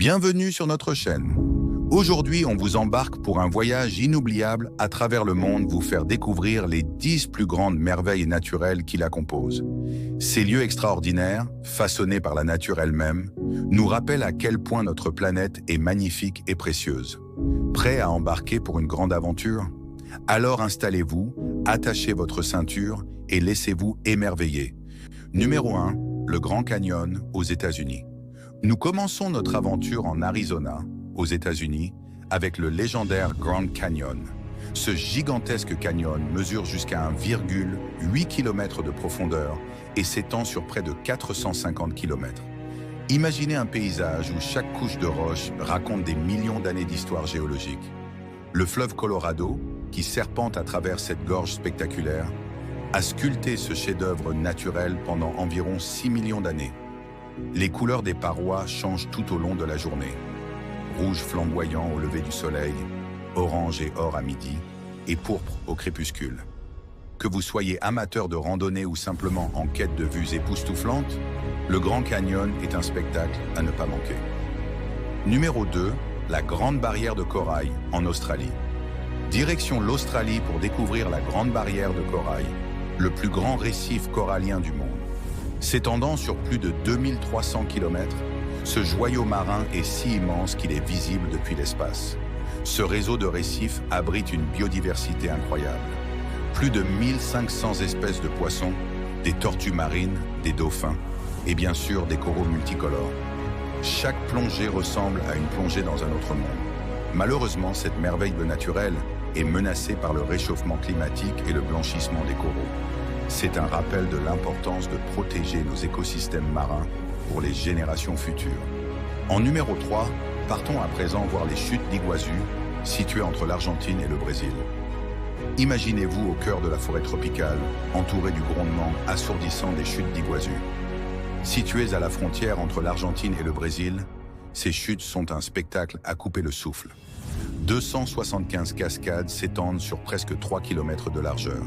Bienvenue sur notre chaîne. Aujourd'hui, on vous embarque pour un voyage inoubliable à travers le monde, vous faire découvrir les 10 plus grandes merveilles naturelles qui la composent. Ces lieux extraordinaires, façonnés par la nature elle-même, nous rappellent à quel point notre planète est magnifique et précieuse. Prêt à embarquer pour une grande aventure? Alors installez-vous, attachez votre ceinture et laissez-vous émerveiller. Numéro 1, le Grand Canyon aux États-Unis. Nous commençons notre aventure en Arizona, aux États-Unis, avec le légendaire Grand Canyon. Ce gigantesque canyon mesure jusqu'à 1,8 km de profondeur et s'étend sur près de 450 km. Imaginez un paysage où chaque couche de roche raconte des millions d'années d'histoire géologique. Le fleuve Colorado, qui serpente à travers cette gorge spectaculaire, a sculpté ce chef-d'œuvre naturel pendant environ 6 millions d'années. Les couleurs des parois changent tout au long de la journée. Rouge flamboyant au lever du soleil, orange et or à midi, et pourpre au crépuscule. Que vous soyez amateur de randonnée ou simplement en quête de vues époustouflantes, le Grand Canyon est un spectacle à ne pas manquer. Numéro 2, la Grande Barrière de Corail en Australie. Direction l'Australie pour découvrir la Grande Barrière de Corail, le plus grand récif corallien du monde. S'étendant sur plus de 2300 km, ce joyau marin est si immense qu'il est visible depuis l'espace. Ce réseau de récifs abrite une biodiversité incroyable. Plus de 1500 espèces de poissons, des tortues marines, des dauphins et bien sûr des coraux multicolores. Chaque plongée ressemble à une plongée dans un autre monde. Malheureusement, cette merveille naturelle est menacée par le réchauffement climatique et le blanchissement des coraux. C'est un rappel de l'importance de protéger nos écosystèmes marins pour les générations futures. En numéro 3, partons à présent voir les chutes d'Iguazú, situées entre l'Argentine et le Brésil. Imaginez-vous au cœur de la forêt tropicale, entouré du grondement assourdissant des chutes d'Iguazú. Situées à la frontière entre l'Argentine et le Brésil, ces chutes sont un spectacle à couper le souffle. 275 cascades s'étendent sur presque 3 km de largeur.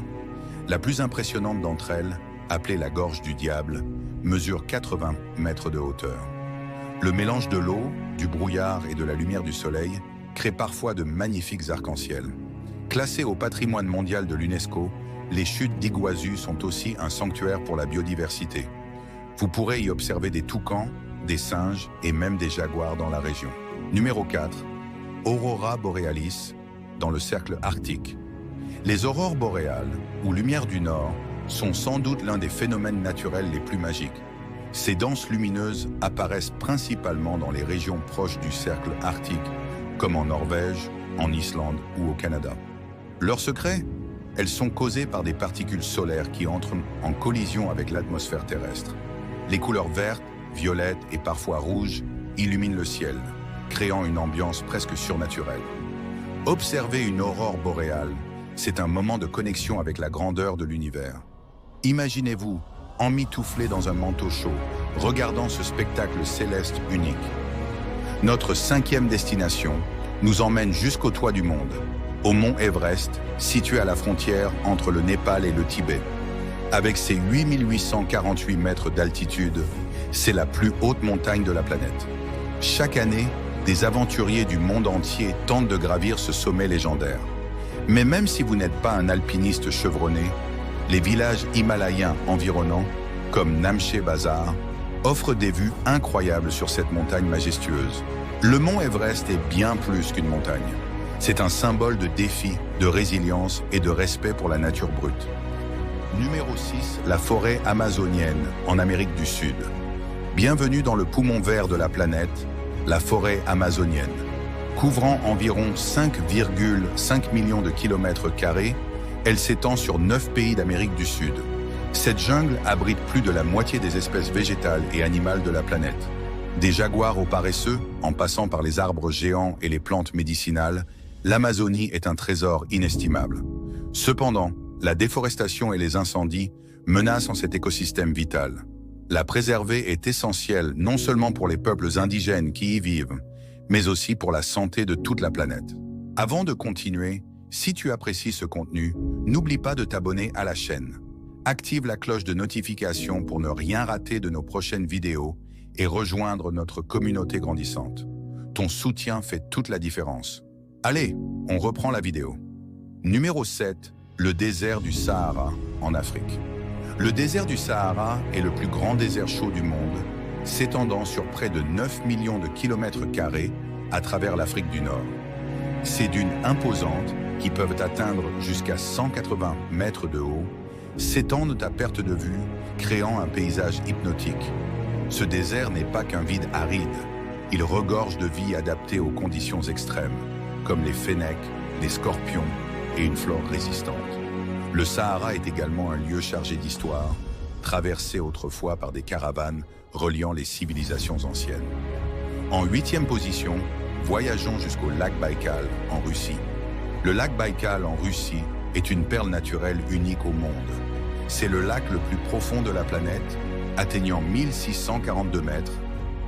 La plus impressionnante d'entre elles, appelée la Gorge du Diable, mesure 80 mètres de hauteur. Le mélange de l'eau, du brouillard et de la lumière du soleil crée parfois de magnifiques arcs-en-ciel. Classées au patrimoine mondial de l'UNESCO, les chutes d'Iguazú sont aussi un sanctuaire pour la biodiversité. Vous pourrez y observer des toucans, des singes et même des jaguars dans la région. Numéro 4. Aurora Borealis, dans le cercle arctique. Les aurores boréales, ou lumières du Nord, sont sans doute l'un des phénomènes naturels les plus magiques. Ces danses lumineuses apparaissent principalement dans les régions proches du cercle arctique, comme en Norvège, en Islande ou au Canada. Leur secret? Elles sont causées par des particules solaires qui entrent en collision avec l'atmosphère terrestre. Les couleurs vertes, violettes et parfois rouges illuminent le ciel, créant une ambiance presque surnaturelle. Observer une aurore boréale, c'est un moment de connexion avec la grandeur de l'univers. Imaginez-vous, emmitouflé dans un manteau chaud, regardant ce spectacle céleste unique. Notre 5e destination nous emmène jusqu'au toit du monde, au mont Everest, situé à la frontière entre le Népal et le Tibet. Avec ses 8848 mètres d'altitude, c'est la plus haute montagne de la planète. Chaque année, des aventuriers du monde entier tentent de gravir ce sommet légendaire. Mais même si vous n'êtes pas un alpiniste chevronné, les villages himalayens environnants, comme Namche Bazar, offrent des vues incroyables sur cette montagne majestueuse. Le mont Everest est bien plus qu'une montagne. C'est un symbole de défi, de résilience et de respect pour la nature brute. Numéro 6, la forêt amazonienne en Amérique du Sud. Bienvenue dans le poumon vert de la planète, la forêt amazonienne. Couvrant environ 5,5 millions de kilomètres carrés, elle s'étend sur 9 pays d'Amérique du Sud. Cette jungle abrite plus de la moitié des espèces végétales et animales de la planète. Des jaguars aux paresseux, en passant par les arbres géants et les plantes médicinales, l'Amazonie est un trésor inestimable. Cependant, la déforestation et les incendies menacent cet écosystème vital. La préserver est essentiel non seulement pour les peuples indigènes qui y vivent, mais aussi pour la santé de toute la planète. Avant de continuer, si tu apprécies ce contenu, n'oublie pas de t'abonner à la chaîne. Active la cloche de notification pour ne rien rater de nos prochaines vidéos et rejoindre notre communauté grandissante. Ton soutien fait toute la différence. Allez, on reprend la vidéo. Numéro 7, le désert du Sahara en Afrique. Le désert du Sahara est le plus grand désert chaud du monde, s'étendant sur près de 9 millions de kilomètres carrés à travers l'Afrique du Nord. Ces dunes imposantes, qui peuvent atteindre jusqu'à 180 mètres de haut, s'étendent à perte de vue, créant un paysage hypnotique. Ce désert n'est pas qu'un vide aride, il regorge de vie adaptée aux conditions extrêmes, comme les fennecs, les scorpions et une flore résistante. Le Sahara est également un lieu chargé d'histoire, traversé autrefois par des caravanes reliant les civilisations anciennes. En 8e position, voyageons jusqu'au lac Baïkal en Russie. Le lac Baïkal en Russie est une perle naturelle unique au monde. C'est le lac le plus profond de la planète, atteignant 1642 mètres,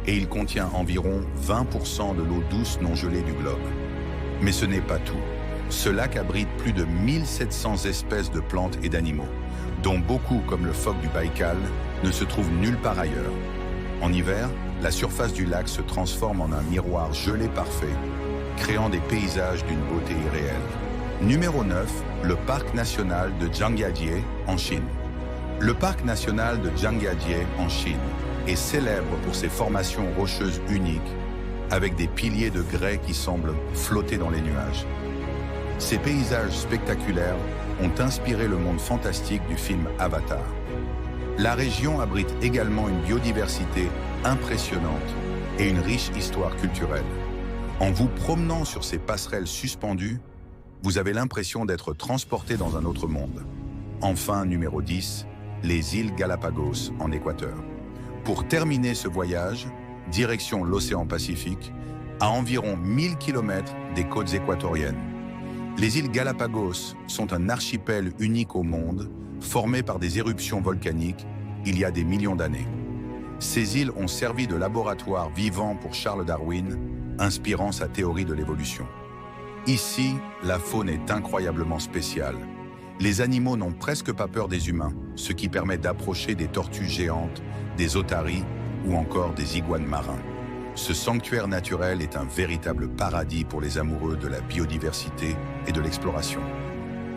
et il contient environ 20% de l'eau douce non gelée du globe. Mais ce n'est pas tout. Ce lac abrite plus de 1700 espèces de plantes et d'animaux, dont beaucoup, comme le phoque du Baïkal, ne se trouvent nulle part ailleurs. En hiver, la surface du lac se transforme en un miroir gelé parfait, créant des paysages d'une beauté irréelle. Numéro 9, le parc national de Zhangjiajie en Chine. Le parc national de Zhangjiajie en Chine est célèbre pour ses formations rocheuses uniques, avec des piliers de grès qui semblent flotter dans les nuages. Ces paysages spectaculaires ont inspiré le monde fantastique du film Avatar. La région abrite également une biodiversité impressionnante et une riche histoire culturelle. En vous promenant sur ces passerelles suspendues, vous avez l'impression d'être transporté dans un autre monde. Enfin, numéro 10, les îles Galapagos en Équateur. Pour terminer ce voyage, direction l'océan Pacifique, à environ 1000 km des côtes équatoriennes. Les îles Galapagos sont un archipel unique au monde, formé par des éruptions volcaniques il y a des millions d'années. Ces îles ont servi de laboratoire vivant pour Charles Darwin, inspirant sa théorie de l'évolution. Ici, la faune est incroyablement spéciale. Les animaux n'ont presque pas peur des humains, ce qui permet d'approcher des tortues géantes, des otaries ou encore des iguanes marins. Ce sanctuaire naturel est un véritable paradis pour les amoureux de la biodiversité et de l'exploration.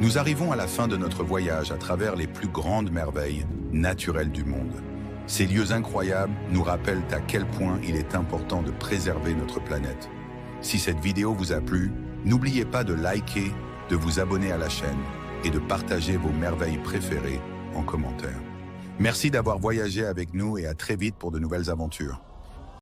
Nous arrivons à la fin de notre voyage à travers les plus grandes merveilles naturelles du monde. Ces lieux incroyables nous rappellent à quel point il est important de préserver notre planète. Si cette vidéo vous a plu, n'oubliez pas de liker, de vous abonner à la chaîne et de partager vos merveilles préférées en commentaire. Merci d'avoir voyagé avec nous et à très vite pour de nouvelles aventures.